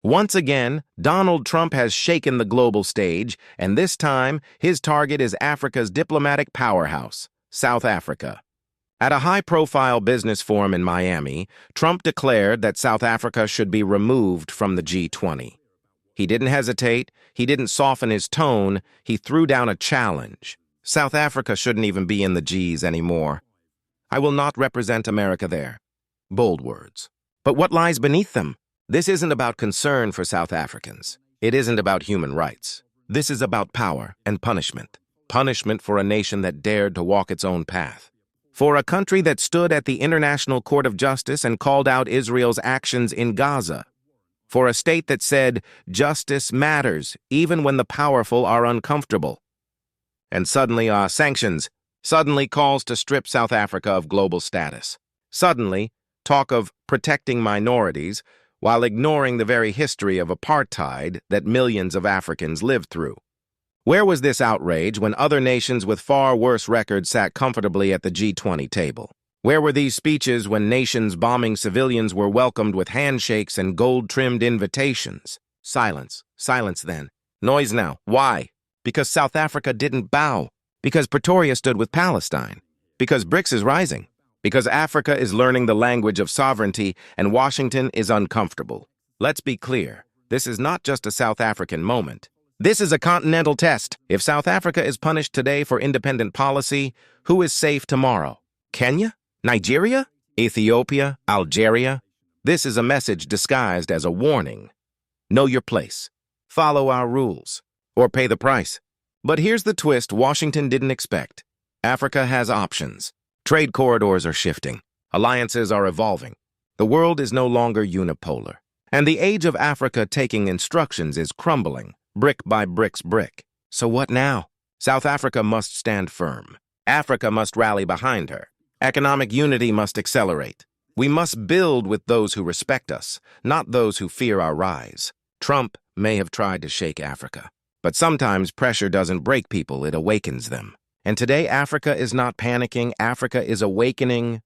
Once again, Donald Trump has shaken the global stage, and this time, his target is Africa's diplomatic powerhouse, South Africa. At a high-profile business forum in Miami, Trump declared that South Africa should be removed from the G20. He didn't hesitate, he didn't soften his tone, he threw down a challenge. South Africa shouldn't even be in the Gs anymore. I will not represent America there. Bold words. But what lies beneath them? This isn't about concern for South Africans. It isn't about human rights. This is about power and punishment. Punishment for a nation that dared to walk its own path. For a country that stood at the International Court of Justice and called out Israel's actions in Gaza. For a state that said, justice matters, even when the powerful are uncomfortable. And suddenly, sanctions. Suddenly calls to strip South Africa of global status. Suddenly, talk of protecting minorities, while ignoring the very history of apartheid that millions of Africans lived through. Where was this outrage when other nations with far worse records sat comfortably at the G20 table? Where were these speeches when nations bombing civilians were welcomed with handshakes and gold-trimmed invitations? Silence. Silence then. Noise now. Why? Because South Africa didn't bow. Because Pretoria stood with Palestine. Because BRICS is rising. Because Africa is learning the language of sovereignty and Washington is uncomfortable. Let's be clear, this is not just a South African moment. This is a continental test. If South Africa is punished today for independent policy, who is safe tomorrow? Kenya? Nigeria? Ethiopia? Algeria? This is a message disguised as a warning. Know your place. Follow our rules. Or pay the price. But here's the twist Washington didn't expect. Africa has options. Trade corridors are shifting. Alliances are evolving. The world is no longer unipolar. And the age of Africa taking instructions is crumbling, brick by brick. So what now? South Africa must stand firm. Africa must rally behind her. Economic unity must accelerate. We must build with those who respect us, not those who fear our rise. Trump may have tried to shake Africa. But sometimes pressure doesn't break people, it awakens them. And today, Africa is not panicking, Africa is awakening.